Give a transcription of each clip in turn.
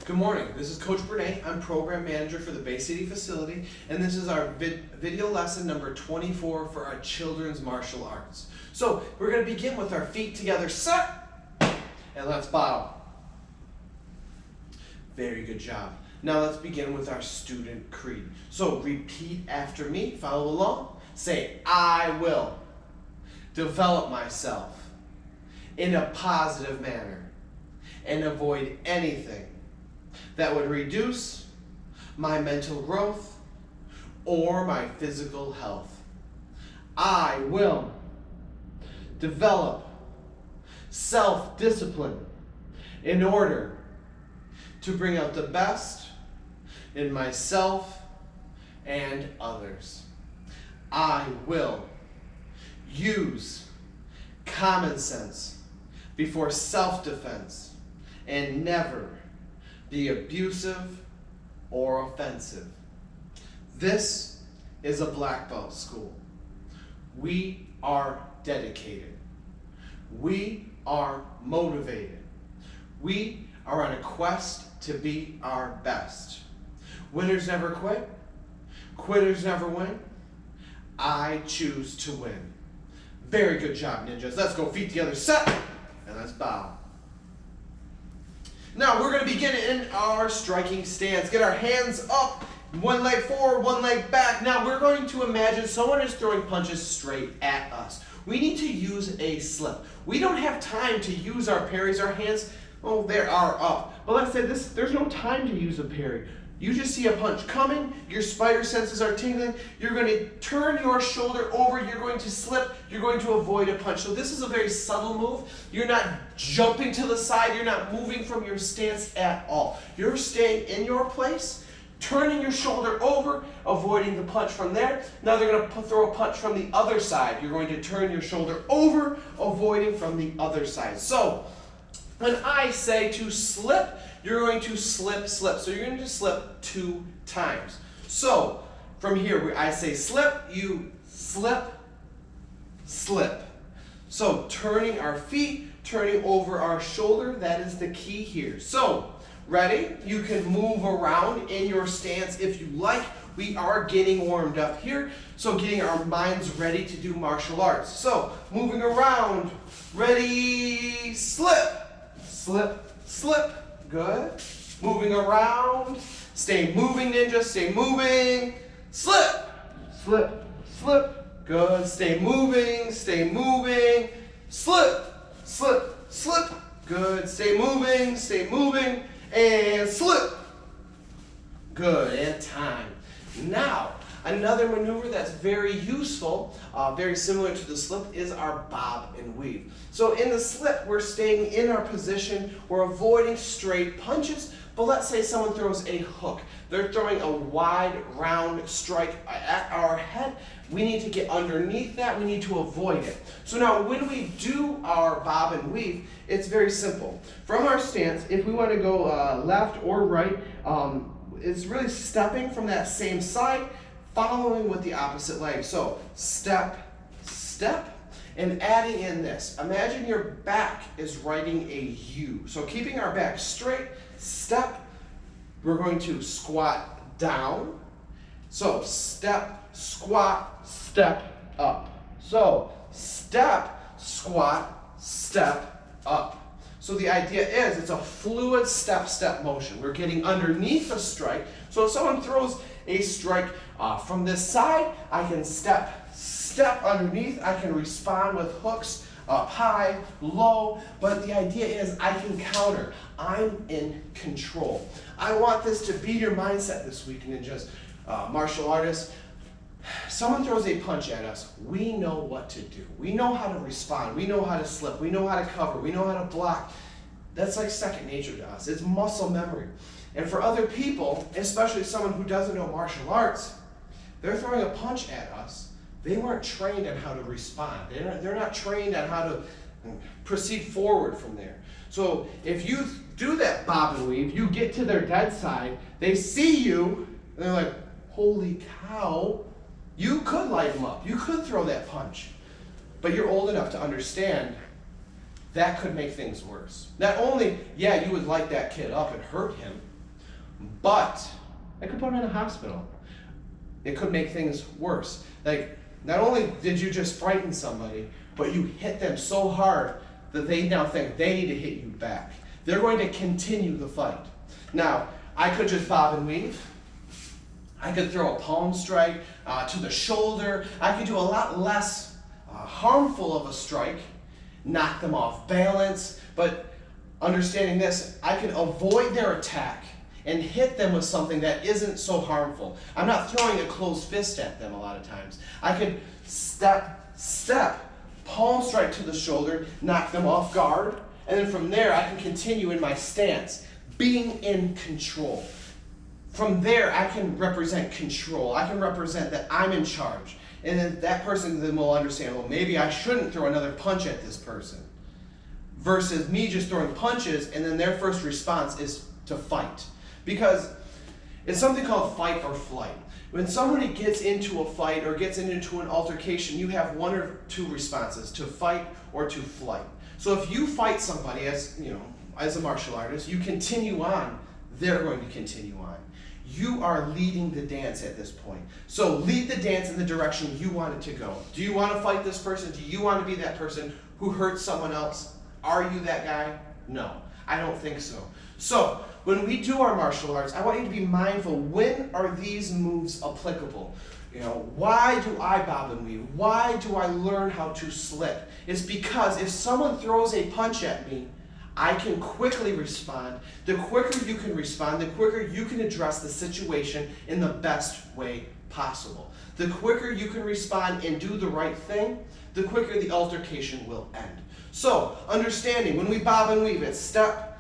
Good morning. This is Coach Brenay. I'm Program Manager for the Bay City facility, and this is our video lesson number 24 for our children's martial arts. So we're going to begin with our feet together, set, and let's bow. Very good job. Now let's begin with our student creed. So repeat after me, follow along. Say, I will develop myself in a positive manner and avoid anything that would reduce my mental growth or my physical health. I will develop self-discipline in order to bring out the best in myself and others. I will use common sense before self-defense and never be abusive or offensive. This is a black belt school. We are dedicated. We are motivated. We are on a quest to be our best. Winners never quit. Quitters never win. I choose to win. Very good job, ninjas. Let's go, feet together, set, and let's bow. Now we're going to begin in our striking stance. Get our hands up, one leg forward, one leg back. Now we're going to imagine someone is throwing punches straight at us. We need to use a slip. We don't have time to use our parries. Our hands, oh, they are up. But let's say there's no time to use a parry. You just see a punch coming, your spider senses are tingling, you're going to turn your shoulder over, you're going to slip, you're going to avoid a punch. So this is a very subtle move. You're not jumping to the side, you're not moving from your stance at all. You're staying in your place, turning your shoulder over, avoiding the punch from there. Now they're going to throw a punch from the other side. You're going to turn your shoulder over, avoiding from the other side. So when I say to slip, you're going to slip, slip. So you're going to slip 2 times. So from here, where I say slip, you slip, slip. So turning our feet, turning over our shoulder, that is the key here. So ready? You can move around in your stance if you like. We are getting warmed up here. So getting our minds ready to do martial arts. So moving around, ready, slip, slip, slip. Good. Moving around. Stay moving, ninja. Stay moving. Slip. Slip. Slip. Good. Stay moving. Stay moving. Slip. Slip. Slip. Good. Stay moving. Stay moving. And slip. Good. And time. Now, another maneuver that's very useful, very similar to the slip, is our bob and weave. So in the slip, we're staying in our position, we're avoiding straight punches, but let's say someone throws a hook. They're throwing a wide, round strike at our head. We need to get underneath that, we need to avoid it. So now when we do our bob and weave, it's very simple. From our stance, if we want to go left or right, it's really stepping from that same side, following with the opposite leg. So step, step, and adding in this. Imagine your back is writing a U. So keeping our back straight, step, we're going to squat down. So step, squat, step up. So step, squat, step up. So the idea is it's a fluid step-step motion. We're getting underneath a strike. So if someone throws a strike from this side, I can step, step underneath. I can respond with hooks up high, low, but the idea is I can counter. I'm in control. I want this to be your mindset this week, ninjas, martial artists. Someone throws a punch at us, we know what to do. We know how to respond. We know how to slip. We know how to cover. We know how to block. That's like second nature to us. It's muscle memory. And for other people, especially someone who doesn't know martial arts, they're throwing a punch at us. They weren't trained on how to respond. They're not trained on how to proceed forward from there. So if you do that bob and weave, you get to their dead side, they see you, and they're like, holy cow, you could light them up. You could throw that punch. But you're old enough to understand that could make things worse. Not only, yeah, you would light that kid up and hurt him, But I could put them in a hospital. It could make things worse. Like, not only did you just frighten somebody, but you hit them so hard that they now think they need to hit you back. They're going to continue the fight. Now, I could just bob and weave. I could throw a palm strike to the shoulder. I could do a lot less harmful of a strike, knock them off balance, but understanding this, I can avoid their attack and hit them with something that isn't so harmful. I'm not throwing a closed fist at them a lot of times. I could step, palm strike to the shoulder, knock them off guard, and then from there I can continue in my stance, being in control. From there I can represent control. I can represent that I'm in charge. And then that person then will understand, well, maybe I shouldn't throw another punch at this person. Versus me just throwing punches and then their first response is to fight. Because it's something called fight or flight. When somebody gets into a fight or gets into an altercation, you have one or two responses, to fight or to flight. So if you fight somebody as a martial artist, you continue on, they're going to continue on. You are leading the dance at this point. So lead the dance in the direction you want it to go. Do you want to fight this person? Do you want to be that person who hurts someone else? Are you that guy? No, I don't think so. So when we do our martial arts, I want you to be mindful, when are these moves applicable? Why do I bob and weave? Why do I learn how to slip? It's because if someone throws a punch at me, I can quickly respond. The quicker you can respond, the quicker you can address the situation in the best way possible. The quicker you can respond and do the right thing, the quicker the altercation will end. So, understanding, when we bob and weave, it's step,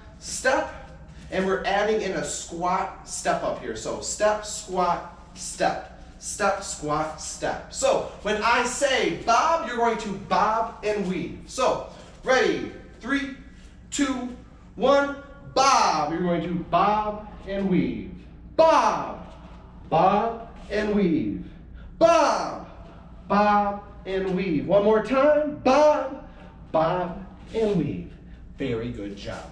and we're adding in a squat step up here. So step, squat, step, squat, step. So when I say bob, you're going to bob and weave. So ready, 3, 2, 1, bob. You're going to bob and weave. Bob, bob and weave. Bob, bob and weave. One more time, bob, bob and weave. Very good job.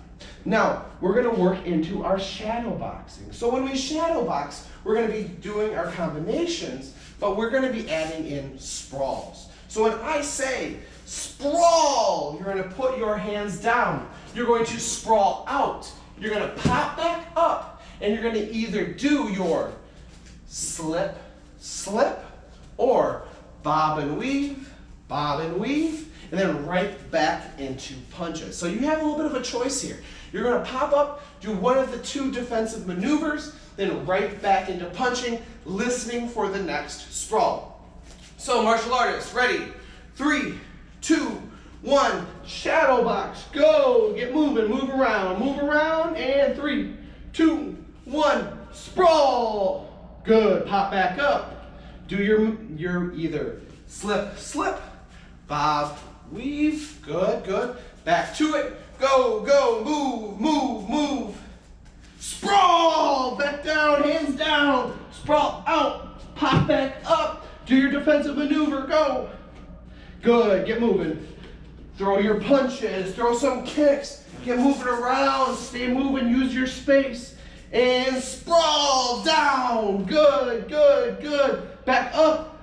Now, we're going to work into our shadow boxing. So when we shadow box, we're going to be doing our combinations, but we're going to be adding in sprawls. So when I say sprawl, you're going to put your hands down. You're going to sprawl out. You're going to pop back up, and you're going to either do your slip, or bob and weave, and then right back into punches. So you have a little bit of a choice here. You're going to pop up, do one of the two defensive maneuvers, then right back into punching, listening for the next sprawl. So martial artists, ready? 3, 2, 1, shadow box, go! Get moving, move around, and 3, 2, 1, sprawl! Good, pop back up. Do your either slip, bob, weave, good. Back to it, go, move. Sprawl, back down, hands down, sprawl out, pop back up, do your defensive maneuver, go. Good, get moving. Throw your punches, throw some kicks, get moving around, stay moving, use your space, and sprawl down, good. Back up,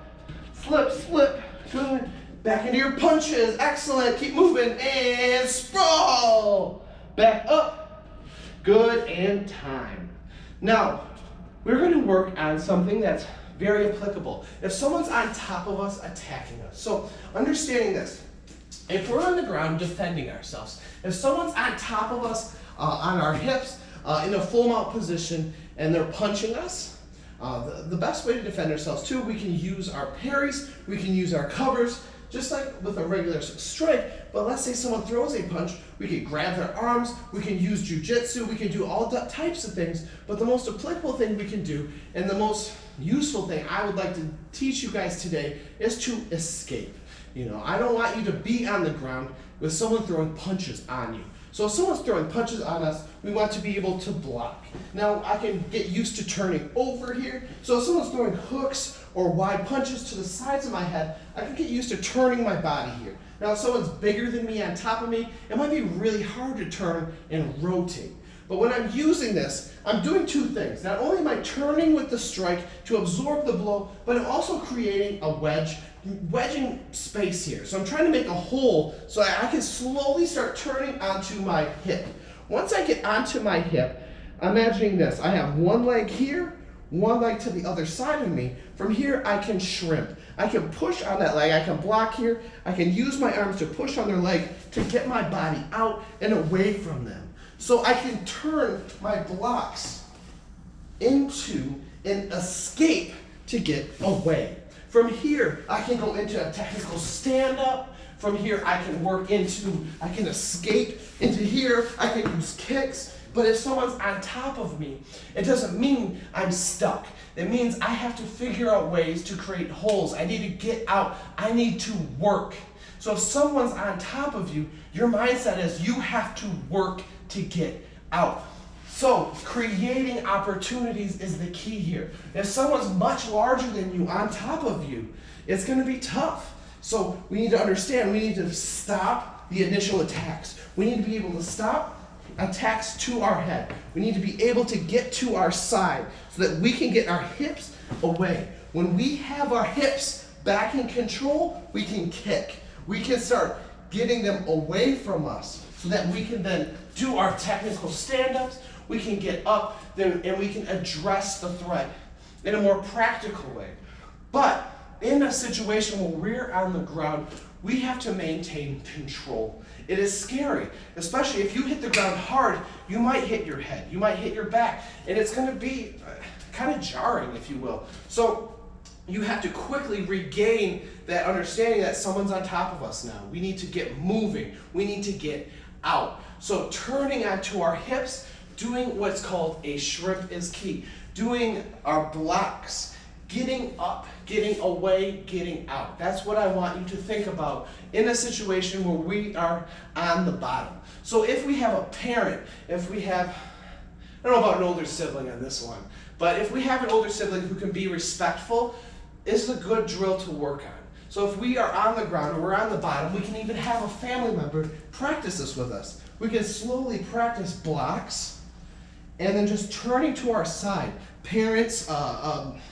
slip, good. Back into your punches, excellent, keep moving, and sprawl. Back up, good, and time. Now, we're going to work on something that's very applicable. If someone's on top of us attacking us, so understanding this, if we're on the ground defending ourselves, if someone's on top of us on our hips in a full mount position and they're punching us, the best way to defend ourselves too, we can use our parries, we can use our covers, just like with a regular strike. But let's say someone throws a punch, we can grab their arms, we can use jujitsu, we can do all types of things, but the most applicable thing we can do, and the most useful thing I would like to teach you guys today, is to escape. I don't want you to be on the ground with someone throwing punches on you. So if someone's throwing punches on us, we want to be able to block. Now I can get used to turning over here. So if someone's throwing hooks or wide punches to the sides of my head, I can get used to turning my body here. Now if someone's bigger than me on top of me, it might be really hard to turn and rotate. But when I'm using this, I'm doing two things. Not only am I turning with the strike to absorb the blow, but I'm also creating a wedging space here. So I'm trying to make a hole so I can slowly start turning onto my hip. Once I get onto my hip, imagining this. I have one leg here, one leg to the other side of me. From here, I can shrimp. I can push on that leg. I can block here. I can use my arms to push on their leg to get my body out and away from them. So I can turn my blocks into an escape to get away. From here, I can go into a technical stand-up. From here, I can escape into here. I can use kicks. But if someone's on top of me, it doesn't mean I'm stuck. It means I have to figure out ways to create holes. I need to get out. I need to work. So if someone's on top of you, your mindset is you have to work to get out. So creating opportunities is the key here. If someone's much larger than you on top of you, it's going to be tough. So we need to understand, we need to stop the initial attacks. We need to be able to stop attacks to our head. We need to be able to get to our side so that we can get our hips away. When we have our hips back in control, we can kick. We can start getting them away from us so that we can then do our technical stand-ups. We can get up and we can address the threat in a more practical way. But in a situation where we're on the ground, we have to maintain control. It is scary, especially if you hit the ground hard, you might hit your head, you might hit your back, and it's going to be kind of jarring, if you will. So you have to quickly regain that understanding that someone's on top of us now. We need to get moving. We need to get out. So turning onto our hips, doing what's called a shrimp is key. Doing our blocks, getting up, getting away, getting out. That's what I want you to think about in a situation where we are on the bottom. So if we have a parent, if we have, I don't know about an older sibling on this one, but if we have an older sibling who can be respectful, this is a good drill to work on. So if we are on the ground or we're on the bottom, we can even have a family member practice this with us. We can slowly practice blocks and then just turning to our side. Parents,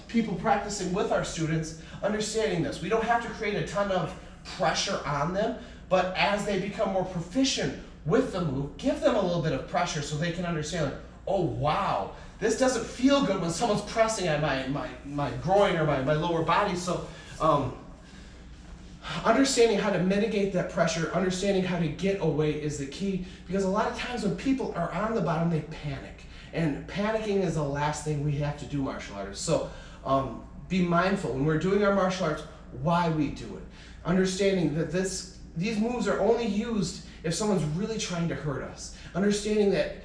people practicing with our students, understanding this. We don't have to create a ton of pressure on them, but as they become more proficient with the move, give them a little bit of pressure so they can understand, like, oh wow, this doesn't feel good when someone's pressing on my groin or my lower body. So understanding how to mitigate that pressure, understanding how to get away is the key, because a lot of times when people are on the bottom, they panic. And panicking is the last thing we have to do, martial artists. So be mindful when we're doing our martial arts why we do it. Understanding that these moves are only used if someone's really trying to hurt us. Understanding that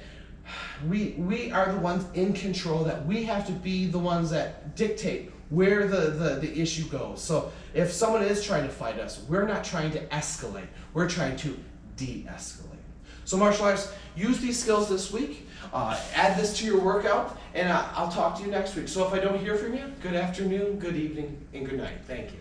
we are the ones in control, that we have to be the ones that dictate where the issue goes. So if someone is trying to fight us, we're not trying to escalate. We're trying to de-escalate. So martial arts, use these skills this week. Add this to your workout, and I'll talk to you next week. So if I don't hear from you, good afternoon, good evening, and good night. Thank you.